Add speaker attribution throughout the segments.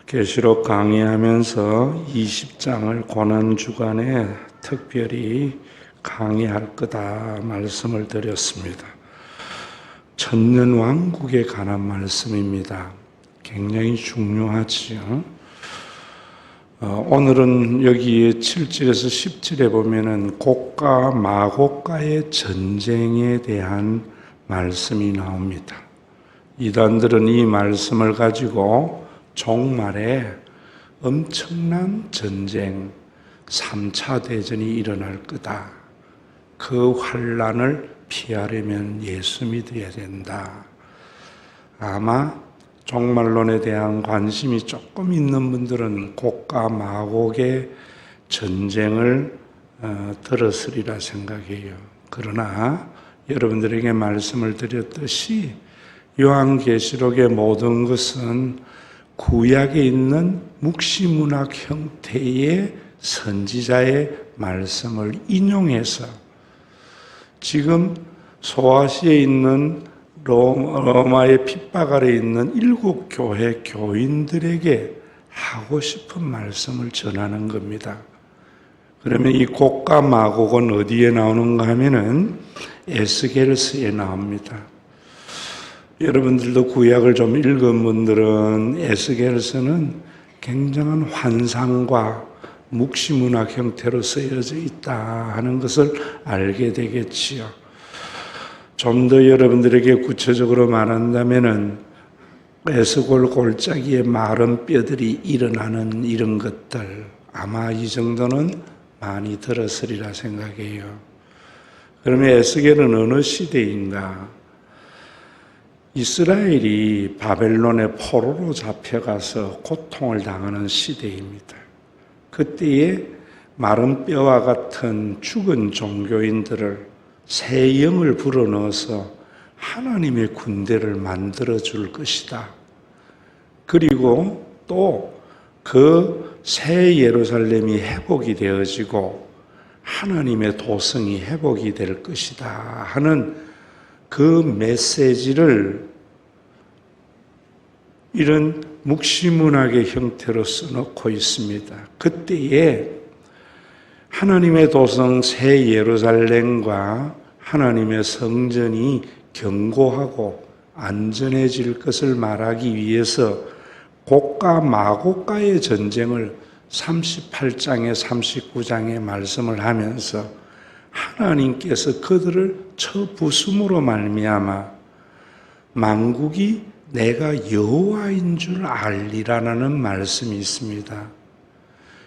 Speaker 1: 계시록 강의하면서 20장을 고난주간에 특별히 강의할 거다 말씀을 드렸습니다. 천년왕국에 관한 말씀입니다. 굉장히 중요하지요. 오늘은 여기에 7절에서 10절에 보면은 고가 마고가의 전쟁에 대한 말씀이 나옵니다. 이단들은 이 말씀을 가지고 종말에 엄청난 전쟁, 3차 대전이 일어날 거다. 그 환란을 피하려면 예수 믿어야 된다. 아마 종말론에 대한 관심이 조금 있는 분들은 고가 마곡의 전쟁을 들었으리라 생각해요. 그러나 여러분들에게 말씀을 드렸듯이 요한계시록의 모든 것은 구약에 있는 묵시문학 형태의 선지자의 말씀을 인용해서 지금 소아시아에 있는 로마의 핍박 아래 있는 7교회 교인들에게 하고 싶은 말씀을 전하는 겁니다. 그러면 이 고가 마곡은 어디에 나오는가 하면은 에스겔서에 나옵니다. 여러분들도 구약을 좀 읽은 분들은 에스겔서는 굉장한 환상과 묵시문학 형태로 쓰여져 있다 하는 것을 알게 되겠지요. 좀 더 여러분들에게 구체적으로 말한다면은 에스골 골짜기에 마른 뼈들이 일어나는 이런 것들 아마 이 정도는 많이 들었으리라 생각해요. 그러면 에스겔은 어느 시대인가? 이스라엘이 바벨론의 포로로 잡혀가서 고통을 당하는 시대입니다. 그때에 마른 뼈와 같은 죽은 종교인들을 새 영을 불어넣어서 하나님의 군대를 만들어 줄 것이다. 그리고 또 그 새 예루살렘이 회복이 되어지고 하나님의 도성이 회복이 될 것이다 하는 그 메시지를 이런 묵시문학의 형태로 써놓고 있습니다. 그때에 하나님의 도성 새 예루살렘과 하나님의 성전이 견고하고 안전해질 것을 말하기 위해서 고가 마고가의 전쟁을 38장에 39장에 말씀을 하면서 하나님께서 그들을 쳐부숨으로 말미암아 만국이 내가 여호와인 줄 알리라는 말씀이 있습니다.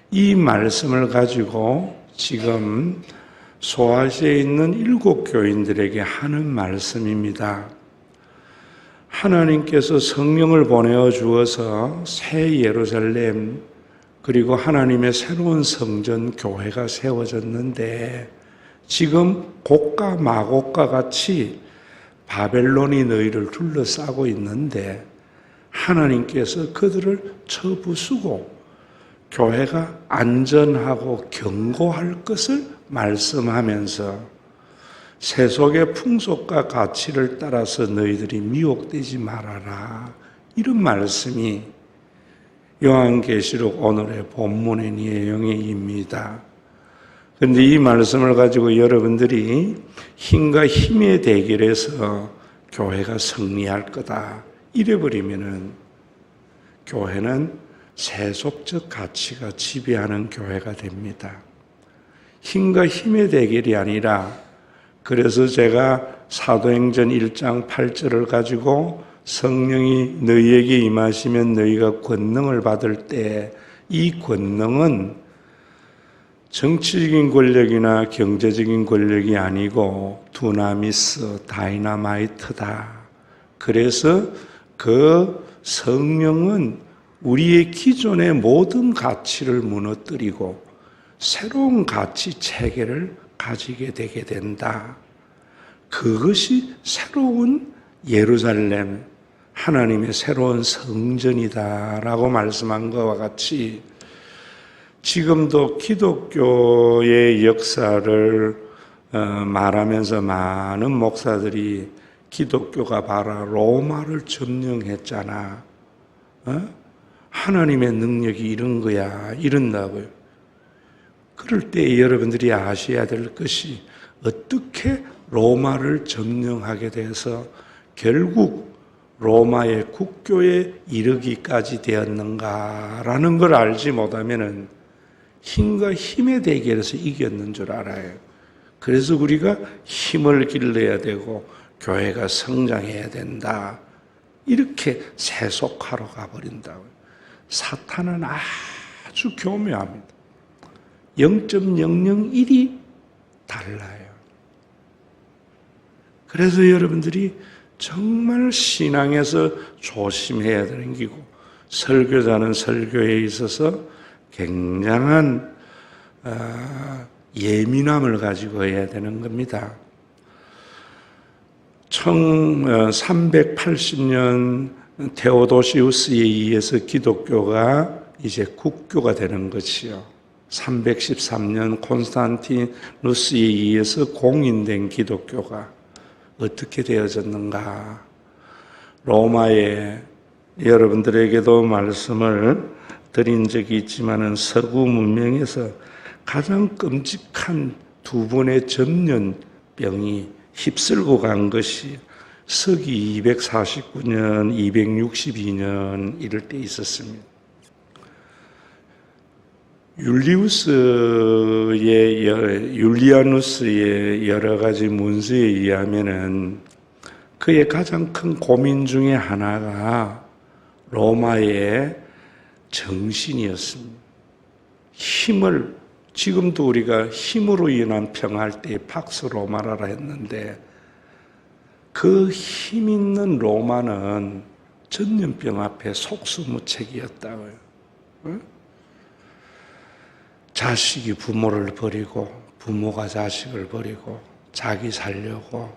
Speaker 1: 이 말씀을 가지고 지금 소아시아에 있는 7교인들에게 하는 말씀입니다. 하나님께서 성령을 보내어 주어서 새 예루살렘 그리고 하나님의 새로운 성전 교회가 세워졌는데 지금 고가 마고가 같이 바벨론이 너희를 둘러싸고 있는데 하나님께서 그들을 쳐부수고 교회가 안전하고 견고할 것을 말씀하면서 세속의 풍속과 가치를 따라서 너희들이 미혹되지 말아라. 이런 말씀이 요한계시록 오늘의 본문의 내용입니다. 그런데 이 말씀을 가지고 여러분들이 힘과 힘의 대결에서 교회가 승리할 거다. 이래버리면은 교회는 세속적 가치가 지배하는 교회가 됩니다. 힘과 힘의 대결이 아니라 그래서 제가 사도행전 1장 8절을 가지고 성령이 너희에게 임하시면 너희가 권능을 받을 때 이 권능은 정치적인 권력이나 경제적인 권력이 아니고 두나미스, 다이나마이트다. 그래서 그 성령은 우리의 기존의 모든 가치를 무너뜨리고 새로운 가치 체계를 가지게 되게 된다. 그것이 새로운 예루살렘, 하나님의 새로운 성전이다라고 말씀한 것과 같이 지금도 기독교의 역사를 말하면서 많은 목사들이 기독교가 바로 로마를 점령했잖아. 하나님의 능력이 이런 거야, 이런다고요. 그럴 때 여러분들이 아셔야 될 것이 어떻게 로마를 점령하게 돼서 결국 로마의 국교에 이르기까지 되었는가라는 걸 알지 못하면은 힘과 힘의 대결에서 이겼는 줄 알아요. 그래서 우리가 힘을 길러야 되고 교회가 성장해야 된다. 이렇게 세속화로 가버린다고요. 사탄은 아주 교묘합니다. 0.001이 달라요. 그래서 여러분들이 정말 신앙에서 조심해야 되는 기고, 설교자는 설교에 있어서 굉장한 예민함을 가지고 해야 되는 겁니다. 380년 테오도시우스에 의해서 기독교가 이제 국교가 되는 것이요. 313년 콘스탄티누스에 의해서 공인된 기독교가 어떻게 되어졌는가? 로마에 여러분들에게도 말씀을 드린 적이 있지만은 서구 문명에서 가장 끔찍한 두 번의 전염병이 휩쓸고 간 것이 서기 249년, 262년 이럴 때 있었습니다. 율리아누스의 여러 가지 문서에 의하면은 그의 가장 큰 고민 중에 하나가 로마의 정신이었습니다. 힘을, 지금도 우리가 힘으로 인한 평화할 때 팍스 로마라라 했는데 그 힘 있는 로마는 전염병 앞에 속수무책이었다고요. 응? 자식이 부모를 버리고 부모가 자식을 버리고 자기 살려고.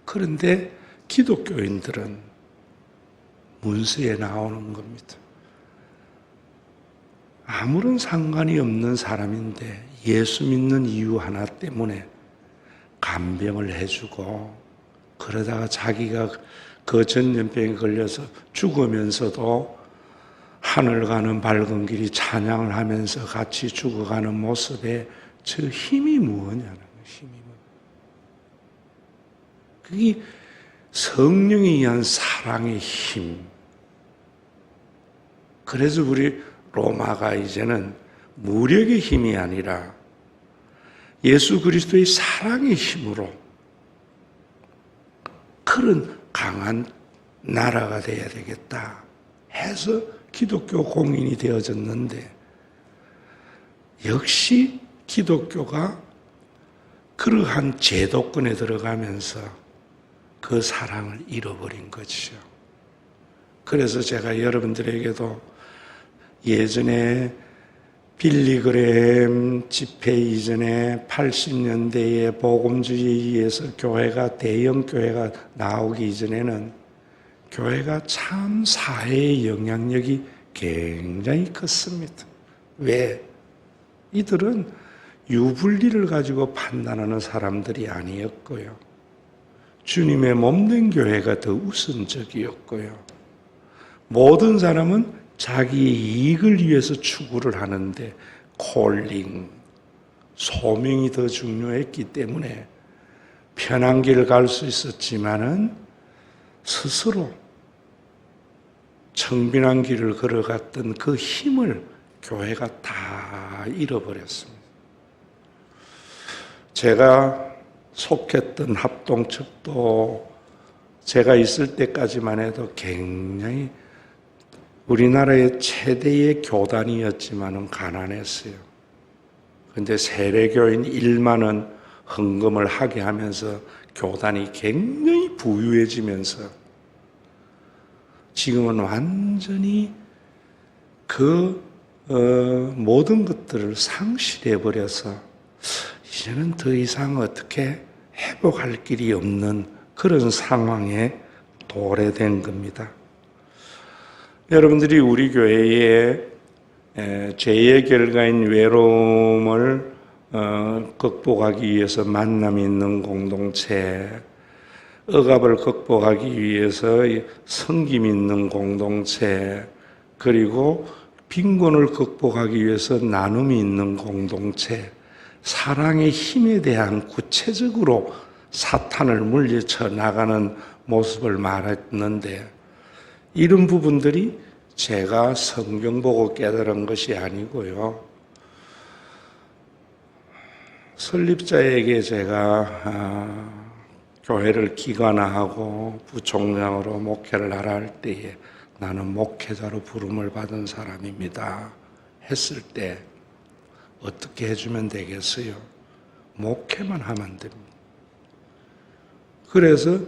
Speaker 1: 그런데 기독교인들은 문서에 나오는 겁니다. 아무런 상관이 없는 사람인데 예수 믿는 이유 하나 때문에 간병을 해주고 그러다가 자기가 그 전염병에 걸려서 죽으면서도 하늘 가는 밝은 길이 찬양을 하면서 같이 죽어가는 모습에 저 힘이 무엇냐는 거예요. 힘이 뭐. 그게 성령에 의한 사랑의 힘. 그래서 우리 로마가 이제는 무력의 힘이 아니라 예수 그리스도의 사랑의 힘으로 그런 강한 나라가 되어야 되겠다 해서 기독교 공인이 되어졌는데 역시 기독교가 그러한 제도권에 들어가면서 그 사랑을 잃어버린 것이죠. 그래서 제가 여러분들에게도 예전에 빌리그램 집회 이전에 80년대에 복음주의에 의해서 교회가 대형 교회가 나오기 이전에는 교회가 참 사회의 영향력이 굉장히 컸습니다. 왜? 이들은 유불리를 가지고 판단하는 사람들이 아니었고요. 주님의 몸된 교회가 더 우선적이었고요. 모든 사람은 자기의 이익을 위해서 추구를 하는데 콜링, 소명이 더 중요했기 때문에 편한 길을 갈 수 있었지만은 스스로 청빈한 길을 걸어갔던 그 힘을 교회가 다 잃어버렸습니다. 제가 속했던 합동측도 제가 있을 때까지만 해도 굉장히 우리나라의 최대의 교단이었지만은 가난했어요. 근데 세례교인 1만원 헌금을 하게 하면서 교단이 굉장히 부유해지면서 지금은 완전히 그 모든 것들을 상실해버려서 이제는 더 이상 어떻게 회복할 길이 없는 그런 상황에 도래된 겁니다. 여러분들이 우리 교회에 죄의 결과인 외로움을 극복하기 위해서 만남이 있는 공동체, 억압을 극복하기 위해서 섬김이 있는 공동체, 그리고 빈곤을 극복하기 위해서 나눔이 있는 공동체, 사랑의 힘에 대한 구체적으로 사탄을 물리쳐 나가는 모습을 말했는데, 이런 부분들이 제가 성경 보고 깨달은 것이 아니고요. 설립자에게 제가 교회를 기관화하고 부총장으로 목회를 하라 할 때에 나는 목회자로 부름을 받은 사람입니다 했을 때 어떻게 해주면 되겠어요? 목회만 하면 됩니다. 그래서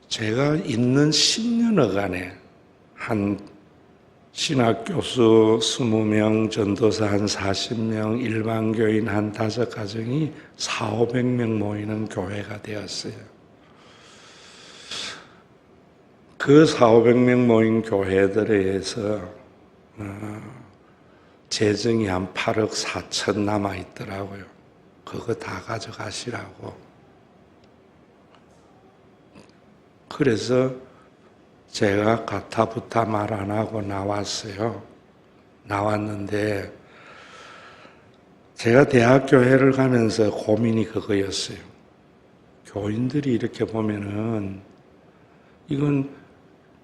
Speaker 1: 제가 있는 10년여간에 한 신학교수 20명, 전도사 한 40명, 일반교인 한 5가정이 400~500명 모이는 교회가 되었어요. 그 400~500명 모인 교회들에서 재정이 한 8억 4천 남아있더라고요. 그거 다 가져가시라고. 그래서 제가 가타부타 말 안 하고 나왔어요. 나왔는데 제가 대학교회를 가면서 고민이 그거였어요. 교인들이 이렇게 보면은 이건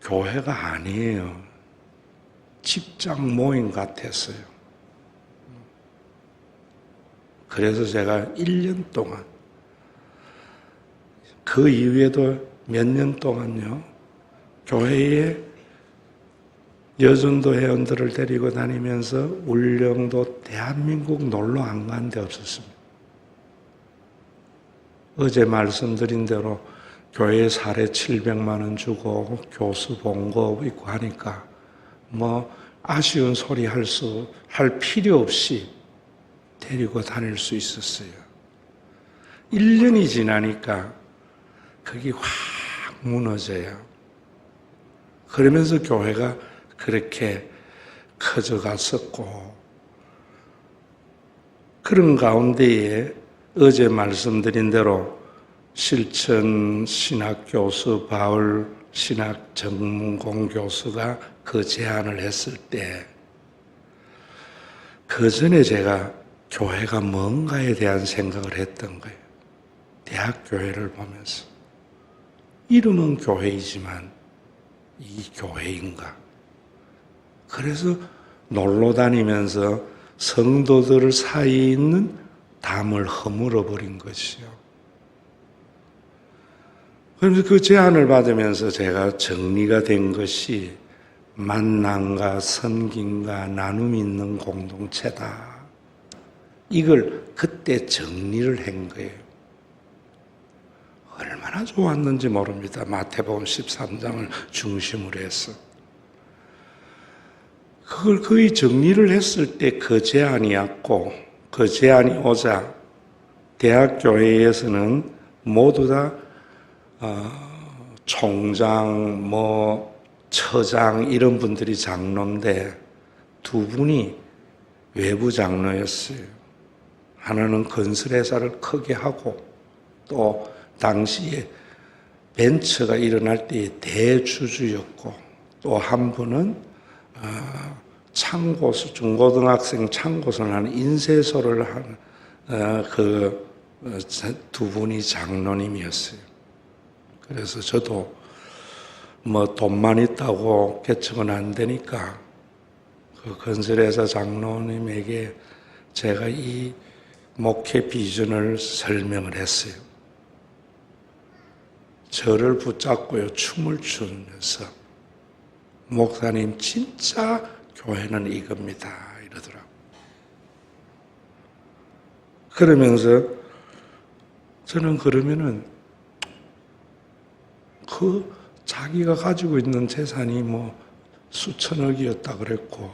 Speaker 1: 교회가 아니에요. 직장 모임 같았어요. 그래서 제가 1년 동안, 그 이후에도 몇 년 동안요, 교회에 여전도 회원들을 데리고 다니면서 울릉도 대한민국 놀러 안 간 데 없었습니다. 어제 말씀드린 대로 교회에 사례 700만 원 주고 교수 봉급 있고 하니까 뭐 아쉬운 소리 할 필요 없이 데리고 다닐 수 있었어요. 1년이 지나니까 그게 확 무너져요. 그러면서 교회가 그렇게 커져갔었고, 그런 가운데에 어제 말씀드린 대로 실천 신학교수 바울 신학 전문 교수가 그 제안을 했을 때, 그 전에 제가 교회가 뭔가에 대한 생각을 했던 거예요. 대학교회를 보면서. 이름은 교회이지만 이 교회인가? 그래서 놀러 다니면서 성도들 사이에 있는 담을 허물어 버린 것이요. 그래서 그 제안을 받으면서 제가 정리가 된 것이 만남과 섬김과 나눔이 있는 공동체다. 이걸 그때 정리를 한 거예요. 얼마나 좋았는지 모릅니다. 마태복음 13장을 중심으로 해서. 그걸 거의 정리를 했을 때 그 제안이었고, 그 제안이 오자 대학교회에서는 모두 다 총장, 처장 이런 분들이 장로인데 두 분이 외부 장로였어요. 하나는 건설회사를 크게 하고 또 당시에 벤처가 일어날 때의 대주주였고, 또 한 분은 참고수, 중고등학생 참고서를 하는 인쇄소를 하는 그 두 분이 장로님이었어요. 그래서 저도 돈만 있다고 개척은 안 되니까 그 건설회사 장로님에게 제가 이 목회 비전을 설명을 했어요. 저를 붙잡고요, 춤을 추면서 목사님 진짜 교회는 이겁니다 이러더라고요. 그러면서 저는 그러면은 그 자기가 가지고 있는 재산이 수천억이었다 그랬고,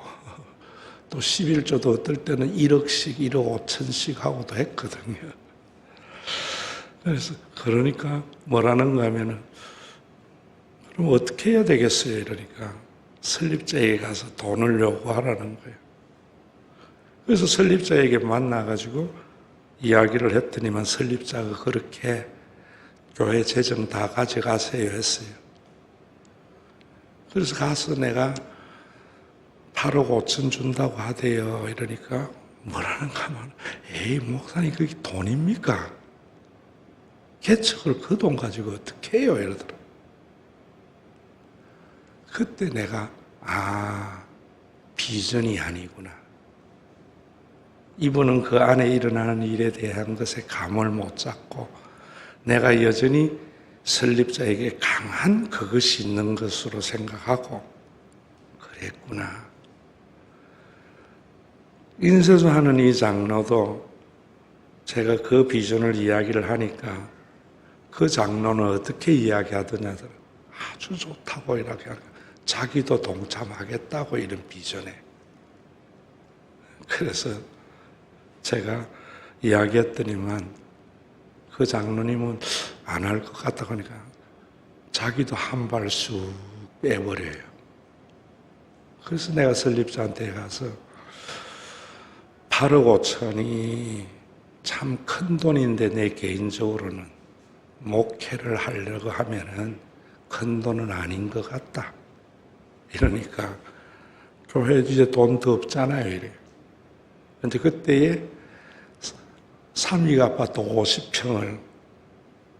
Speaker 1: 또 11조도 어떨 때는 1억씩, 1억 5천씩 하고도 했거든요. 그래서 그러니까 뭐라는가 하면은, 그럼 어떻게 해야 되겠어요? 이러니까 설립자에게 가서 돈을 요구하라는 거예요. 그래서 설립자에게 만나가지고 이야기를 했더니만 설립자가 그렇게 교회 재정 다 가져가세요 했어요. 그래서 가서 내가 8억 5천 준다고 하대요. 이러니까 뭐라는가 하면 에이 목사님 그게 돈입니까? 개척을 그 돈 가지고 어떻게 해요? 이러더라. 그때 내가 비전이 아니구나. 이분은 그 안에 일어나는 일에 대한 것에 감을 못 잡고 내가 여전히 설립자에게 강한 그것이 있는 것으로 생각하고 그랬구나. 인쇄소하는 이 장로도 제가 그 비전을 이야기를 하니까 그 장로는 어떻게 이야기하더냐 아주 좋다고 이렇게 하니까 자기도 동참하겠다고 이런 비전에. 그래서 제가 이야기했더니만 그 장로님은 안 할 것 같다고 하니까 자기도 한 발 쑥 빼버려요. 그래서 내가 설립자한테 가서 8억 5천이 참 큰 돈인데 내 개인적으로는 목회를 하려고 하면은 큰 돈은 아닌 것 같다. 이러니까 교회에 이제 돈도 없잖아요. 이래. 근데 그때에 삼위가 아파트 50평을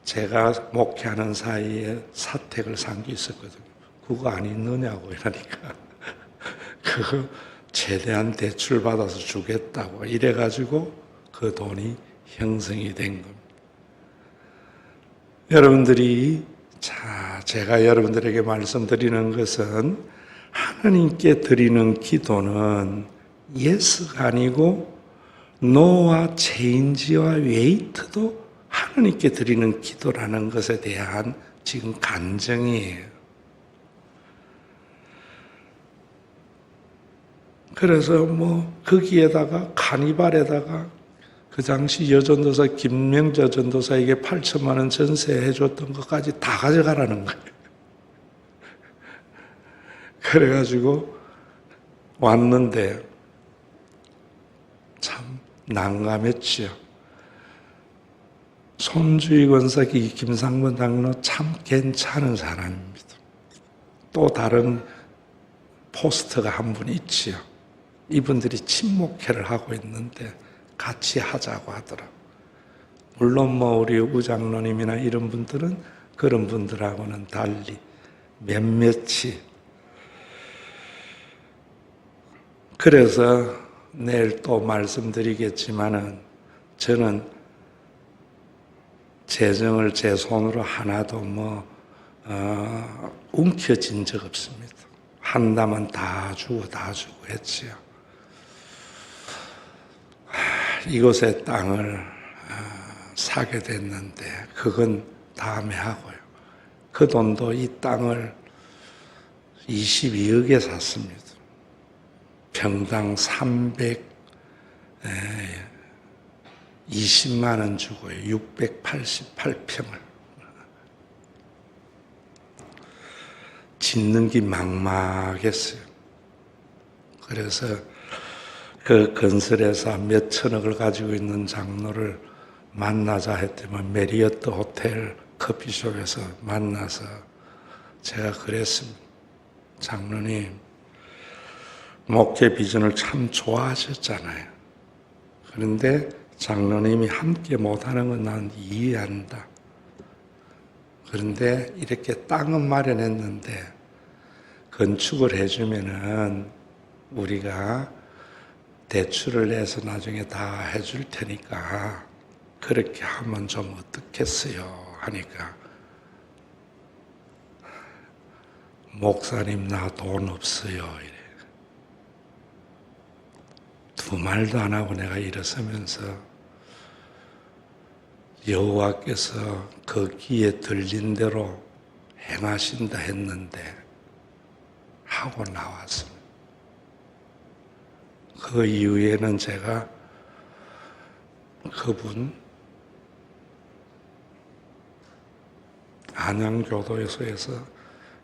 Speaker 1: 제가 목회하는 사이에 사택을 산 게 있었거든요. 그거 안 있느냐고 이러니까 그거 최대한 대출 받아서 주겠다고 이래가지고 그 돈이 형성이 된 겁니다. 여러분들이 제가 여러분들에게 말씀드리는 것은 하나님께 드리는 기도는 예스가 아니고 노와 체인지와 웨이트도 하나님께 드리는 기도라는 것에 대한 지금 간증이에요. 그래서 거기에다가 카니발에다가 그 당시 여전도사 김명자 전도사에게 8천만 원 전세해 줬던 것까지 다 가져가라는 거예요. 그래가지고 왔는데 참 난감했지요. 손주희 권사기 김상문 장로 참 괜찮은 사람입니다. 또 다른 포스터가 한 분 있지요. 이분들이 친목회를 하고 있는데 같이 하자고 하더라고요. 물론 우리 우장로님이나 이런 분들은 그런 분들하고는 달리 몇몇이. 그래서 내일 또 말씀드리겠지만은 저는 재정을 제 손으로 하나도 움켜쥔 적 없습니다. 한다면 다 주고 했지요. 이곳에 땅을 사게 됐는데 그건 다음에 하고요. 그 돈도 이 땅을 22억에 샀습니다. 평당 320만 원 주고요. 688평을. 짓는 게 막막했어요. 그래서 그 건설회사 몇 천억을 가지고 있는 장로를 만나자 했더니 메리어트 호텔 커피숍에서 만나서 제가 그랬습니다. 장로님, 목회 비전을 참 좋아하셨잖아요. 그런데 장로님이 함께 못하는 건 난 이해한다. 그런데 이렇게 땅은 마련했는데 건축을 해주면은 우리가 대출을 내서 나중에 다 해줄 테니까 그렇게 하면 좀 어떻겠어요? 하니까 목사님 나 돈 없어요. 이래. 두 말도 안 하고 내가 일어서면서 여호와께서 그 귀에 들린 대로 행하신다 했는데 하고 나왔습니다. 그 이후에는 제가 그분 안양교도소에서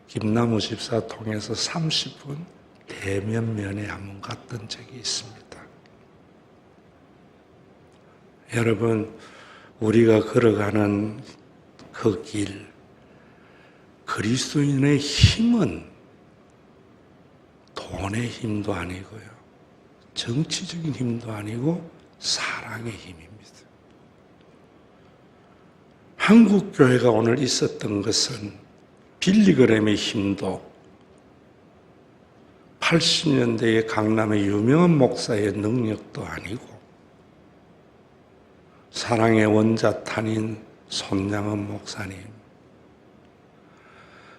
Speaker 1: 김남우 집사 통해서 30분 대면 면회 한번 갔던 적이 있습니다. 여러분, 우리가 걸어가는 그 길, 그리스도인의 힘은 돈 돈의 힘도 아니고요. 정치적인 힘도 아니고 사랑의 힘입니다. 한국 교회가 오늘 있었던 것은 빌리그램의 힘도 80년대의 강남의 유명한 목사의 능력도 아니고 사랑의 원자탄인 손양은 목사님,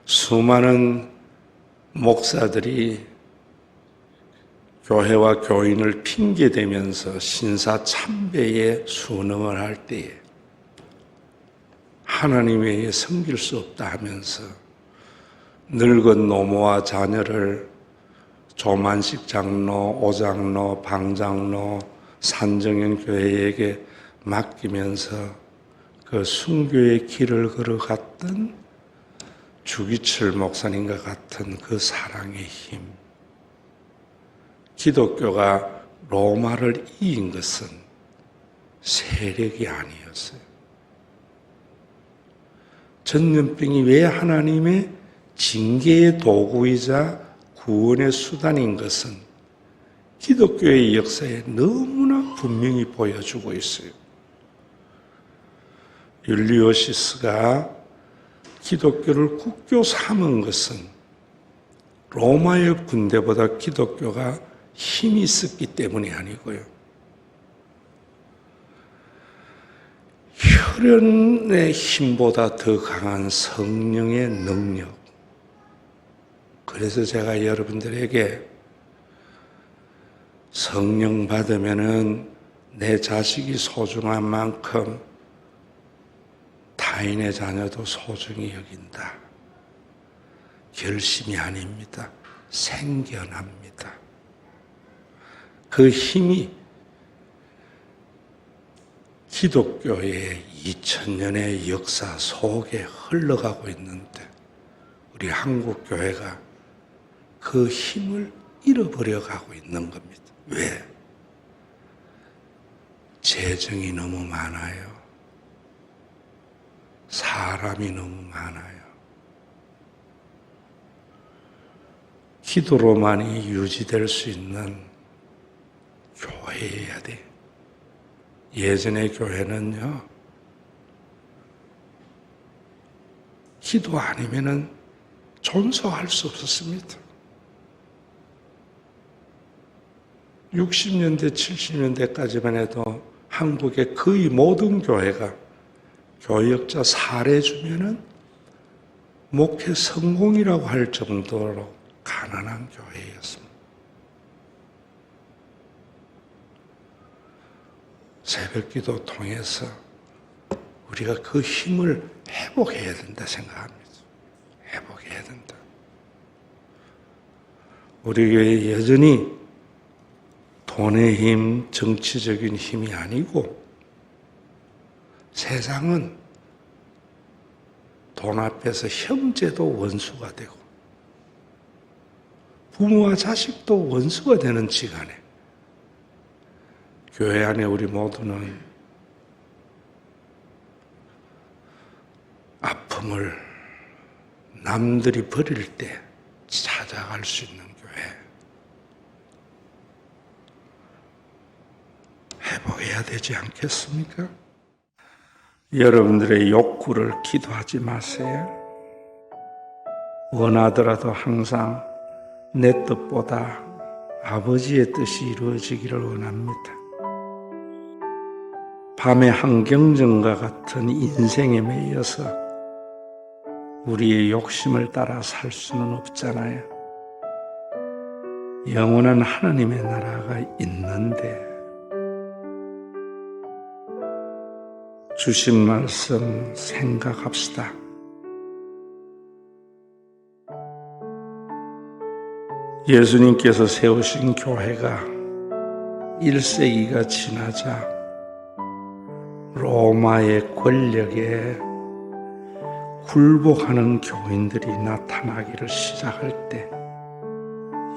Speaker 1: 수많은 목사들이 교회와 교인을 핑계대면서 신사참배의 순응을 할 때에 하나님 외에 섬길 수 없다 하면서 늙은 노모와 자녀를 조만식 장로, 오장로, 방장로, 산정현 교회에게 맡기면서 그 순교의 길을 걸어갔던 주기철 목사님과 같은 그 사랑의 힘. 기독교가 로마를 이긴 것은 세력이 아니었어요. 전염병이 왜 하나님의 징계의 도구이자 구원의 수단인 것은 기독교의 역사에 너무나 분명히 보여주고 있어요. 율리오시스가 기독교를 국교 삼은 것은 로마의 군대보다 기독교가 힘이 있었기 때문이 아니고요. 혈연의 힘보다 더 강한 성령의 능력. 그래서 제가 여러분들에게 성령 받으면은 내 자식이 소중한 만큼 타인의 자녀도 소중히 여긴다. 결심이 아닙니다. 생겨납니다. 그 힘이 기독교의 2000년의 역사 속에 흘러가고 있는데 우리 한국 교회가 그 힘을 잃어버려 가고 있는 겁니다. 왜? 재정이 너무 많아요. 사람이 너무 많아요. 기도로만이 유지될 수 있는 교회여야 돼. 예전의 교회는요, 기도 아니면은 존속할 수 없었습니다. 60년대, 70년대까지만 해도 한국의 거의 모든 교회가 교역자 살해주면은 목회 성공이라고 할 정도로 가난한 교회였습니다. 새벽기도 통해서 우리가 그 힘을 회복해야 된다 생각합니다. 회복해야 된다. 우리 교회 여전히 돈의 힘, 정치적인 힘이 아니고 세상은 돈 앞에서 형제도 원수가 되고 부모와 자식도 원수가 되는 시간에 교회 안에 우리 모두는 아픔을 남들이 버릴 때 찾아갈 수 있는 교회 회복해야 되지 않겠습니까? 여러분들의 욕구를 기도하지 마세요. 원하더라도 항상 내 뜻보다 아버지의 뜻이 이루어지기를 원합니다. 밤의 한경전과 같은 인생에 매여서 우리의 욕심을 따라 살 수는 없잖아요. 영원한 하나님의 나라가 있는데 주신 말씀 생각합시다. 예수님께서 세우신 교회가 1세기가 지나자 로마의 권력에 굴복하는 교인들이 나타나기를 시작할 때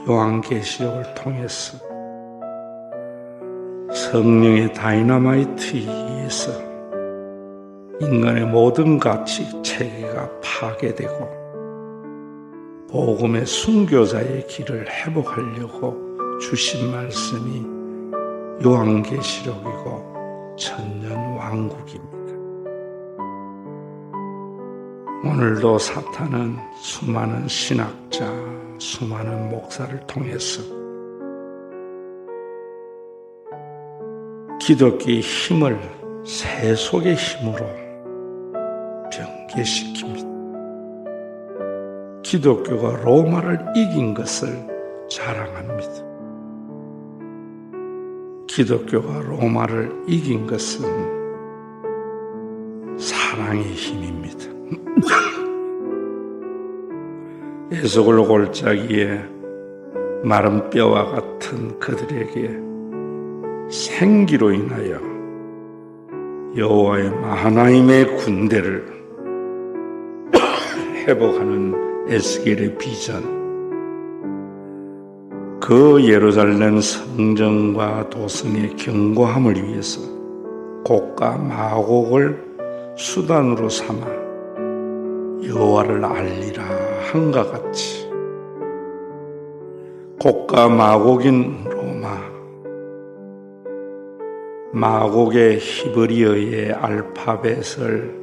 Speaker 1: 요한계시록을 통해서 성령의 다이너마이트에 의해서 인간의 모든 가치 체계가 파괴되고 복음의 순교자의 길을 회복하려고 주신 말씀이 요한계시록이고 천년왕국입니다. 오늘도 사탄은 수많은 신학자, 수많은 목사를 통해서 기독교의 힘을 세속의 힘으로 변개시킵니다. 기독교가 로마를 이긴 것을 자랑합니다. 기독교가 로마를 이긴 것은 사랑의 힘입니다. 에스골 골짜기에 마른 뼈와 같은 그들에게 생기로 인하여 여호와의 하나님의 군대를 회복하는 에스겔의 비전, 그 예루살렘 성전과 도성의 견고함을 위해서 곡과 마곡을 수단으로 삼아 여호와를 알리라 한과 같이 곡과 마곡인 로마, 마곡의 히브리어의 알파벳을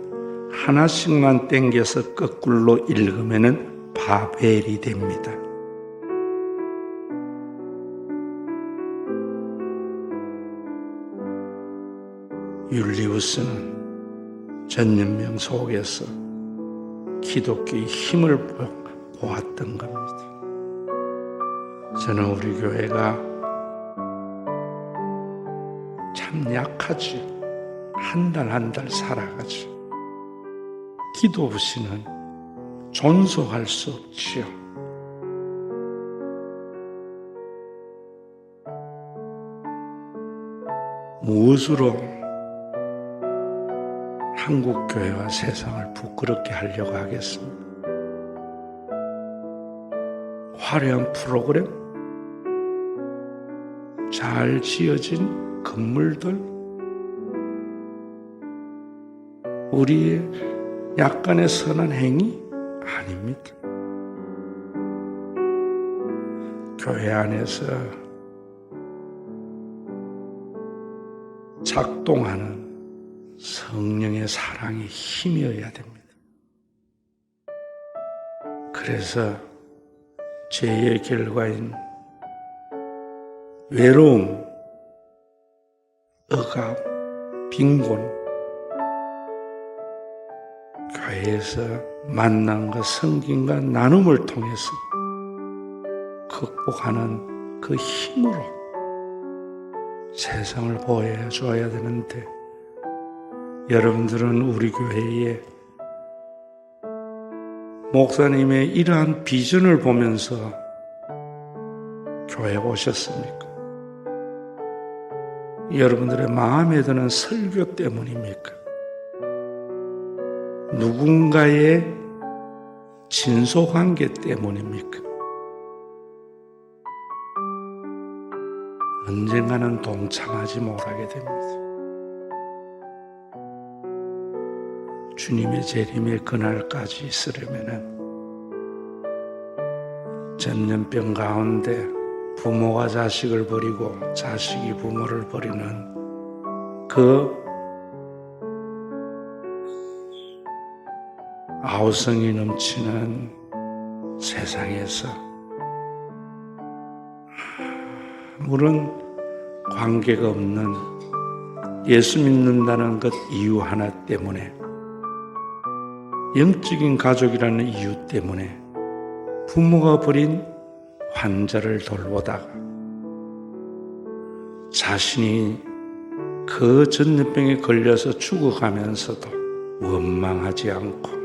Speaker 1: 하나씩만 땡겨서 거꾸로 읽으면은 바벨이 됩니다. 율리우스는 전염병 속에서 기독교의 힘을 보았던 겁니다. 저는 우리 교회가 참 약하지. 한 달 한 달 살아가지. 기도 없이는 존속할 수 없지요. 무엇으로 한국 교회와 세상을 부끄럽게 하려고 하겠습니까? 화려한 프로그램, 잘 지어진 건물들, 우리의 약간의 선한 행위? 아닙니다. 교회 안에서 작동하는 성령의 사랑이 힘이어야 됩니다. 그래서 죄의 결과인 외로움, 억압, 빈곤, 교회에서 만남과 성김과 나눔을 통해서 극복하는 그 힘으로 세상을 보여줘야 되는데, 여러분들은 우리 교회에 목사님의 이러한 비전을 보면서 교회에 오셨습니까? 여러분들의 마음에 드는 설교 때문입니까? 누군가의 진소관계 때문입니까? 언젠가는 동참하지 못하게 됩니다. 주님의 재림의 그날까지 있으려면은 전염병 가운데 부모가 자식을 버리고 자식이 부모를 버리는 그 아우성이 넘치는 세상에서 아무런 관계가 없는 예수 믿는다는 것 이유 하나 때문에, 영적인 가족이라는 이유 때문에 부모가 버린 환자를 돌보다가 자신이 그 전염병에 걸려서 죽어가면서도 원망하지 않고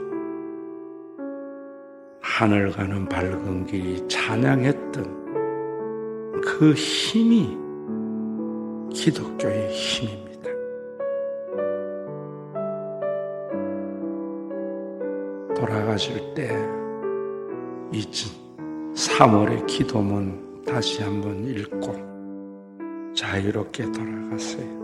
Speaker 1: 하늘 가는 밝은 길이 찬양했던 그 힘이 기독교의 힘입니다. 돌아가실 때 3월의 기도문 다시 한번 읽고 자유롭게 돌아가세요.